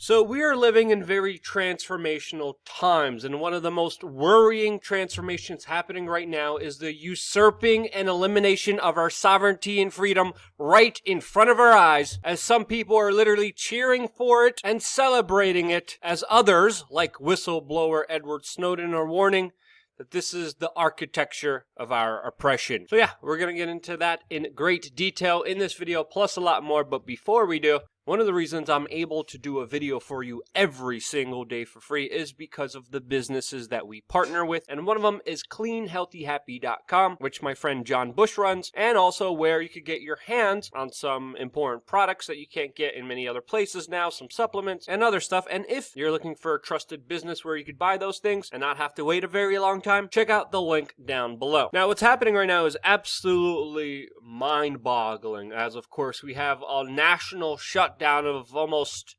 So we are living in very transformational times, and one of the most worrying transformations happening right now is the usurping and elimination of our sovereignty and freedom right in front of our eyes, as some people are literally cheering for it and celebrating it, as others, like whistleblower Edward Snowden, are warning that this is the architecture of our oppression. So yeah, we're going to get into that in great detail in this video, plus a lot more. But before we do, one of the reasons I'm able to do a video for you every single day for free is because of the businesses that we partner with. And one of them is cleanhealthyhappy.com, which my friend John Bush runs, and also where you could get your hands on some important products that you can't get in many other places now, some supplements and other stuff. And if you're looking for a trusted business where you could buy those things and not have to wait a very long time, check out the link down below. Now, what's happening right now is absolutely mind-boggling, as of course we have a national shutdown of almost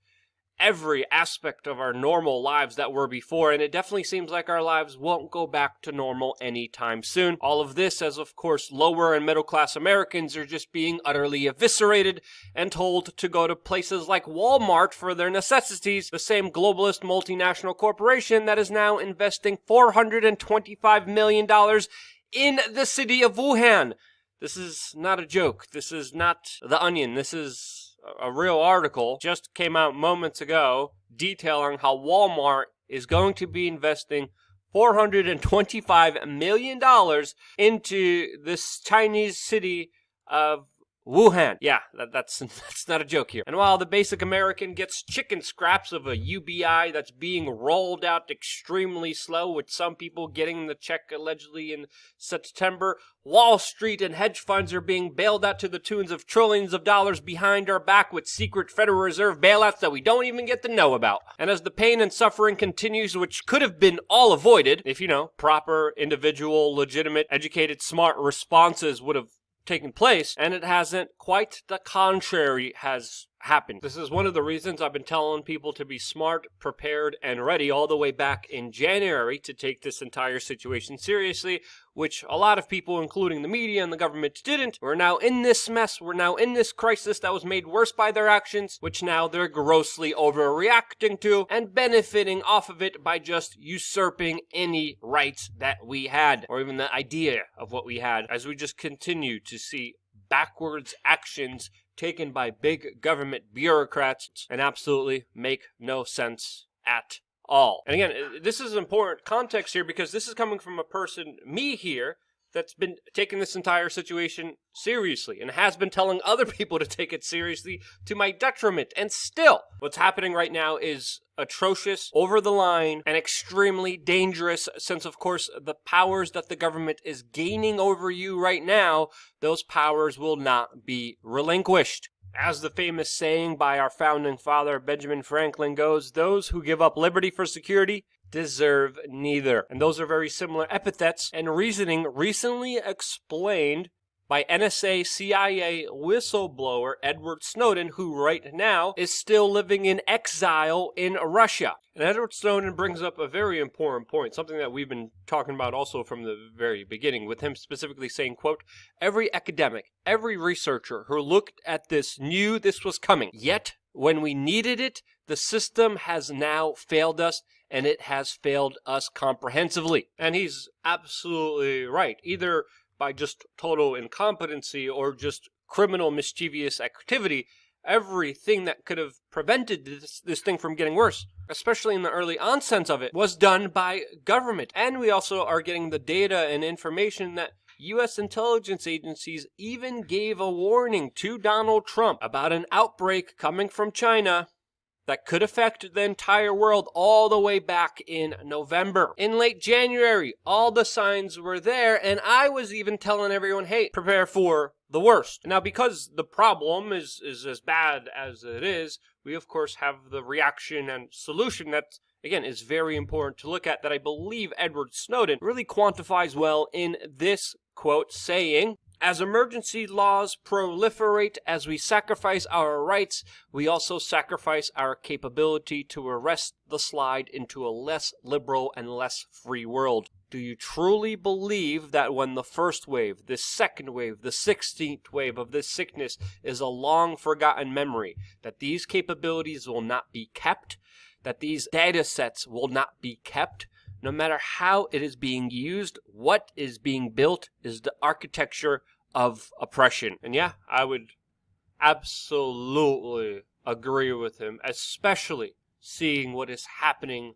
every aspect of our normal lives that were before, and it definitely seems like our lives won't go back to normal anytime soon. All of this as, of course, lower and middle class Americans are just being utterly eviscerated and told to go to places like Walmart for their necessities, the same globalist multinational corporation that is now investing $425 million in the city of Wuhan. This is not a joke. This is not The Onion. This is a real article just came out moments ago detailing how Walmart is going to be investing $425 million into this Chinese city of Wuhan. Yeah, that's not a joke here. And while the basic American gets chicken scraps of a UBI that's being rolled out extremely slow, with some people getting the check allegedly in September, Wall Street and hedge funds are being bailed out to the tunes of trillions of dollars behind our back with secret Federal Reserve bailouts that we don't even get to know about. And as the pain and suffering continues, which could have been all avoided if, proper, individual, legitimate, educated, smart responses would have taken place, and it hasn't. Quite the contrary has happened. This is one of the reasons I've been telling people to be smart, prepared, and ready all the way back in January to take this entire situation seriously, which a lot of people, including the media and the government, didn't. We're now in this mess. We're now in this crisis that was made worse by their actions, which now they're grossly overreacting to and benefiting off of it by just usurping any rights that we had, or even the idea of what we had, as we just continue to see backwards actions taken by big government bureaucrats and absolutely make no sense at all. And again, this is important context here because this is coming from a person, me here, that's been taking this entire situation seriously and has been telling other people to take it seriously to my detriment. And still, what's happening right now is atrocious, over the line, and extremely dangerous, since, of course, the powers that the government is gaining over you right now, those powers will not be relinquished. As the famous saying by our founding father, Benjamin Franklin, goes, those who give up liberty for security deserve neither. And those are very similar epithets and reasoning recently explained by NSA CIA whistleblower Edward Snowden, who right now is still living in exile in Russia. And Edward Snowden brings up a very important point, something that we've been talking about also from the very beginning, with him specifically saying, quote, every academic, every researcher who looked at this knew this was coming. Yet, when we needed it, the system has now failed us, and it has failed us comprehensively. And he's absolutely right. Either by just total incompetency or just criminal mischievous activity, everything that could have prevented this thing from getting worse, especially in the early onset of it, was done by government. And we also are getting the data and information that U.S. intelligence agencies even gave a warning to Donald Trump about an outbreak coming from China that could affect the entire world all the way back in November. In late January, all the signs were there, and I was even telling everyone, hey, prepare for the worst. Now, because the problem is as bad as it is, we of course have the reaction and solution that, again, is very important to look at, that I believe Edward Snowden really quantifies well in this quote, saying, as emergency laws proliferate, as we sacrifice our rights, we also sacrifice our capability to arrest the slide into a less liberal and less free world. Do you truly believe that when the first wave, the second wave, the 16th wave of this sickness is a long forgotten memory, that these capabilities will not be kept, that these data sets will not be kept? No matter how it is being used, what is being built is the architecture of oppression. And yeah, I would absolutely agree with him, especially seeing what is happening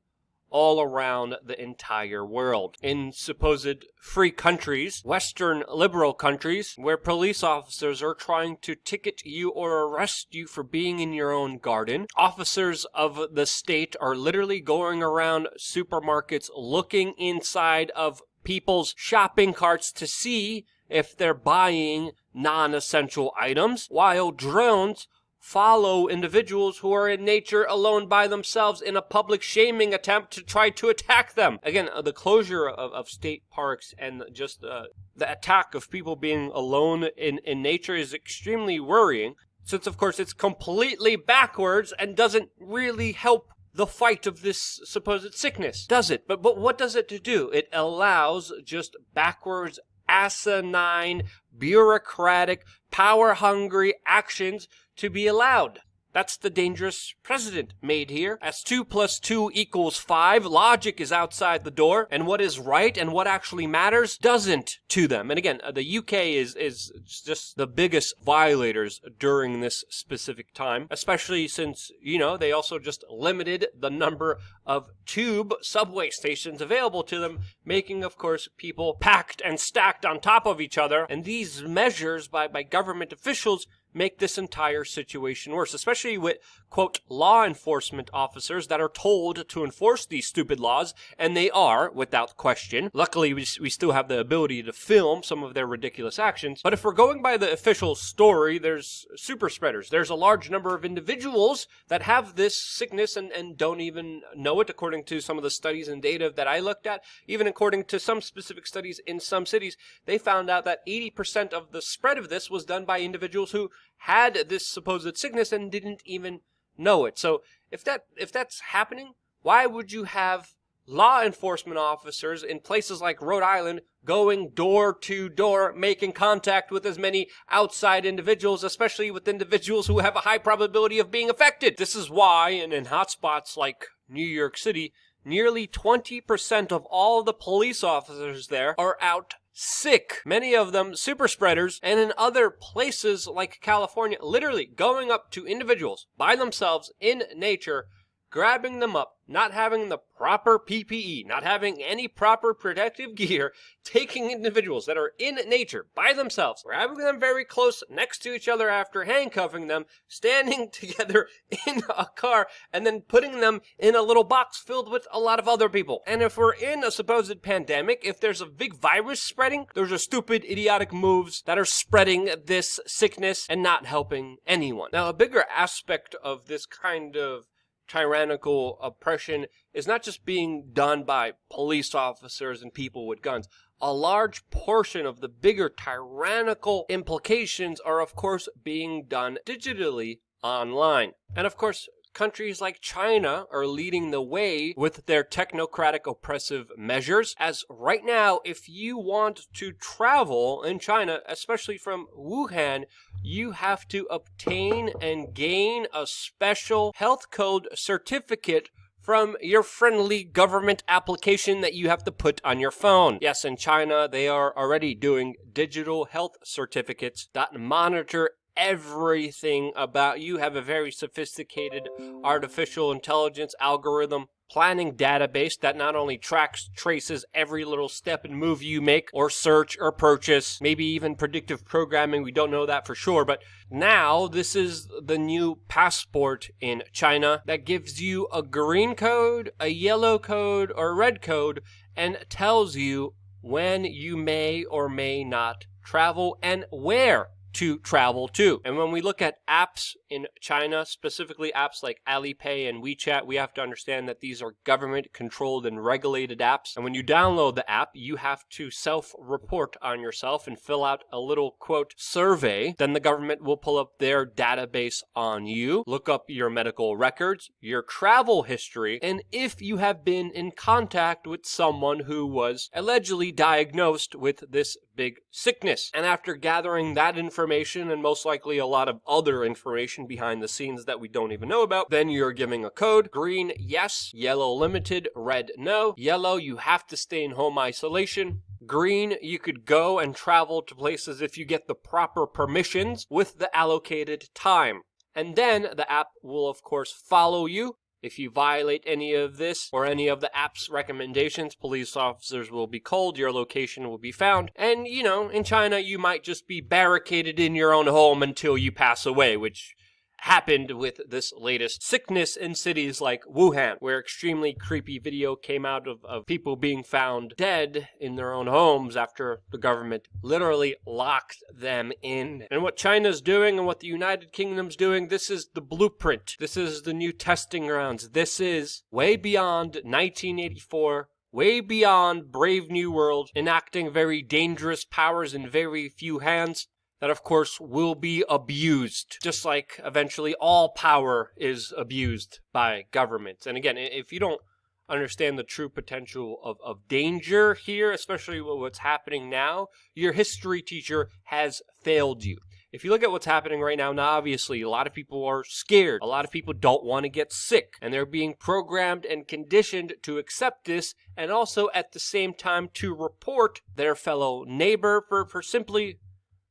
all around the entire world. In supposed free countries, Western liberal countries, where police officers are trying to ticket you or arrest you for being in your own garden, officers of the state are literally going around supermarkets looking inside of people's shopping carts to see if they're buying non-essential items, while drones follow individuals who are in nature alone by themselves in a public shaming attempt to try to attack them. Again, the closure of state parks and just the attack of people being alone in nature is extremely worrying, since of course it's completely backwards and doesn't really help the fight of this supposed sickness, does it? But what does it do? It allows just backwards, asinine, bureaucratic, power-hungry actions to be allowed. That's the dangerous precedent made here. As 2 + 2 = 5, logic is outside the door, and what is right and what actually matters doesn't to them. And again, the UK is just the biggest violators during this specific time, especially since, they also just limited the number of tube subway stations available to them, making, of course, people packed and stacked on top of each other. And these measures by government officials make this entire situation worse, especially with, quote, law enforcement officers that are told to enforce these stupid laws, and they are, without question. Luckily, we still have the ability to film some of their ridiculous actions. But if we're going by the official story, there's super spreaders. There's a large number of individuals that have this sickness and don't even know it, according to some of the studies and data that I looked at. Even according to some specific studies in some cities, they found out that 80% of the spread of this was done by individuals who had this supposed sickness and didn't even know it. So if that's happening, why would you have law enforcement officers in places like Rhode Island going door to door, making contact with as many outside individuals, especially with individuals who have a high probability of being affected? This is why, and in hotspots like New York City, nearly 20% of all the police officers there are out sick, many of them super spreaders, and in other places like California, literally going up to individuals by themselves in nature, grabbing them up, not having the proper PPE, not having any proper protective gear, taking individuals that are in nature by themselves, grabbing them very close next to each other after handcuffing them, standing together in a car, and then putting them in a little box filled with a lot of other people. And if we're in a supposed pandemic, if there's a big virus spreading, those are stupid, idiotic moves that are spreading this sickness and not helping anyone. Now, a bigger aspect of this kind of tyrannical oppression is not just being done by police officers and people with guns. A large portion of the bigger tyrannical implications are, of course, being done digitally online. And, of course, countries like China are leading the way with their technocratic oppressive measures, as right now, if you want to travel in China, especially from Wuhan, you have to obtain and gain a special health code certificate from your friendly government application that you have to put on your phone. Yes, in China, they are already doing digital health certificates that monitor everything about you, have a very sophisticated artificial intelligence algorithm planning database that not only tracks, traces every little step and move you make or search or purchase, maybe even predictive programming, we don't know that for sure, but now this is the new passport in China that gives you a green code, a yellow code, or a red code and tells you when you may or may not travel and where to travel to. And when we look at apps in China, specifically apps like Alipay and WeChat, we have to understand that these are government-controlled and regulated apps. And when you download the app, you have to self-report on yourself and fill out a little, quote, survey. Then the government will pull up their database on you, look up your medical records, your travel history, and if you have been in contact with someone who was allegedly diagnosed with this big sickness. And after gathering that information and most likely a lot of other information behind the scenes that we don't even know about, then you're giving a code. Green, yes. Yellow, limited. Red, no. Yellow, you have to stay in home isolation. Green, you could go and travel to places if you get the proper permissions with the allocated time. And then the app will, of course, follow you. If you violate any of this or any of the app's recommendations, police officers will be called, your location will be found. And, you know, in China, you might just be barricaded in your own home until you pass away, which happened with this latest sickness in cities like Wuhan, where extremely creepy video came out of people being found dead in their own homes after the government literally locked them in. And what China's doing and what the United Kingdom's doing, this is the blueprint. This is the new testing grounds. This is way beyond 1984. Way beyond Brave New World, enacting very dangerous powers in very few hands that, of course, will be abused, just like eventually all power is abused by governments. And again, if you don't understand the true potential of danger here, especially with what's happening now, your history teacher has failed you. If you look at what's happening right now, obviously, a lot of people are scared. A lot of people don't want to get sick, and they're being programmed and conditioned to accept this, and also at the same time to report their fellow neighbor for simply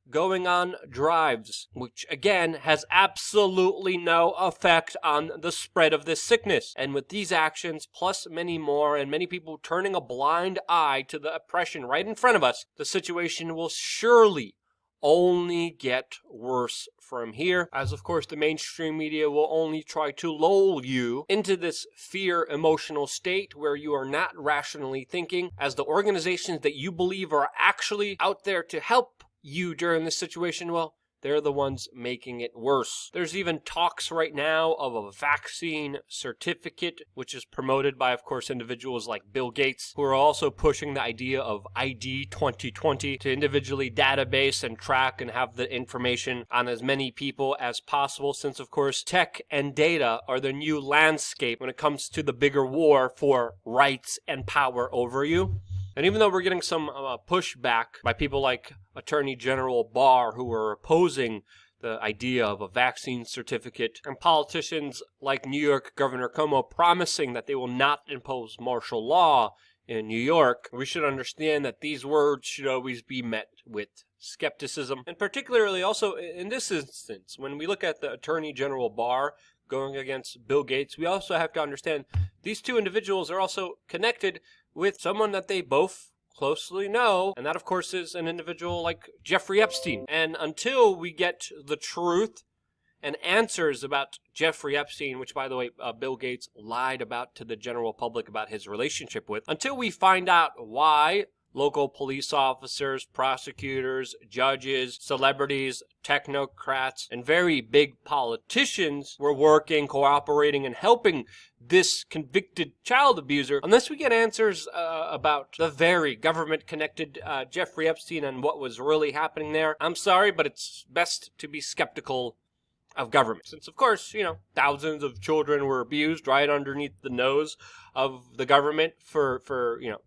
going on drives, which again has absolutely no effect on the spread of this sickness. And with these actions, plus many more, and many people turning a blind eye to the oppression right in front of us, the situation will surely only get worse from here, as of course the mainstream media will only try to lull you into this fear emotional state where you are not rationally thinking, as the organizations that you believe are actually out there to help you during this situation, well, they're the ones making it worse. There's even talks right now of a vaccine certificate, which is promoted by, of course, individuals like Bill Gates, who are also pushing the idea of ID 2020 to individually database and track and have the information on as many people as possible, since, of course, tech and data are the new landscape when it comes to the bigger war for rights and power over you. And even though we're getting some pushback by people like Attorney General Barr, who are opposing the idea of a vaccine certificate, and politicians like New York Governor Cuomo promising that they will not impose martial law in New York, we should understand that these words should always be met with skepticism. And particularly also in this instance, when we look at the Attorney General Barr going against Bill Gates, we also have to understand these two individuals are also connected with someone that they both closely know, and that, of course, is an individual like Jeffrey Epstein. And until we get the truth and answers about Jeffrey Epstein, which, by the way, Bill Gates lied about to the general public about his relationship with, until we find out why local police officers, prosecutors, judges, celebrities, technocrats, and very big politicians were working, cooperating, and helping this convicted child abuser, unless we get answers about the very government-connected Jeffrey Epstein and what was really happening there, I'm sorry, but it's best to be skeptical of government. Since, of course, you know, thousands of children were abused right underneath the nose of the government for you know,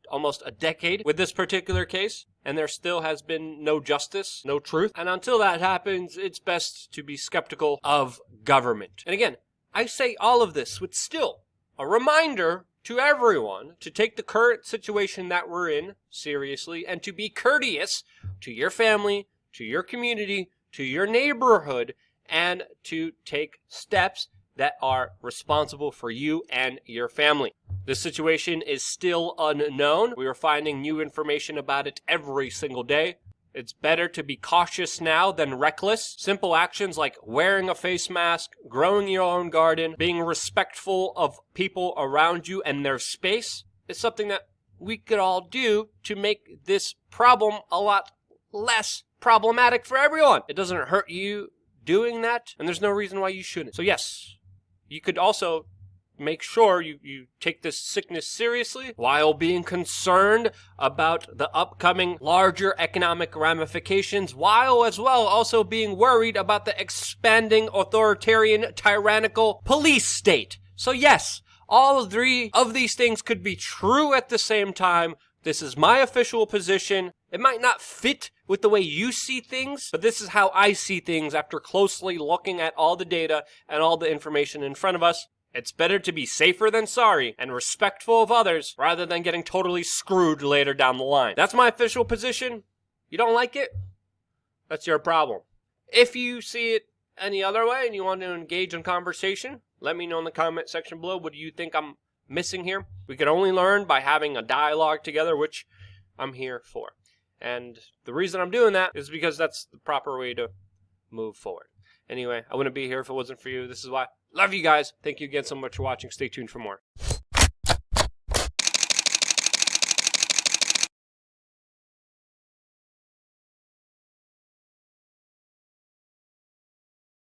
almost a decade with this particular case, and there still has been no justice, no truth. And until that happens, it's best to be skeptical of government. And again, I say all of this with still a reminder to everyone to take the current situation that we're in seriously and to be courteous to your family, to your community, to your neighborhood, and to take steps that are responsible for you and your family. This situation is still unknown. We are finding new information about it every single day. It's better to be cautious now than reckless. Simple actions like wearing a face mask, growing your own garden, being respectful of people around you and their space is something that we could all do to make this problem a lot less problematic for everyone. It doesn't hurt you doing that, and there's no reason why you shouldn't. So yes, you could also make sure you take this sickness seriously while being concerned about the upcoming larger economic ramifications, while as well also being worried about the expanding authoritarian tyrannical police state. So yes, all three of these things could be true at the same time. This is my official position. It might not fit with the way you see things, but this is how I see things after closely looking at all the data and all the information in front of us. It's better to be safer than sorry and respectful of others rather than getting totally screwed later down the line. That's my official position. You don't like it? That's your problem. If you see it any other way and you want to engage in conversation, let me know in the comment section below. What do you think I'm missing here? We can only learn by having a dialogue together, which I'm here for. And the reason I'm doing that is because that's the proper way to move forward. Anyway, I wouldn't be here if it wasn't for you. This is why. Love you guys. Thank you again so much for watching. Stay tuned for more.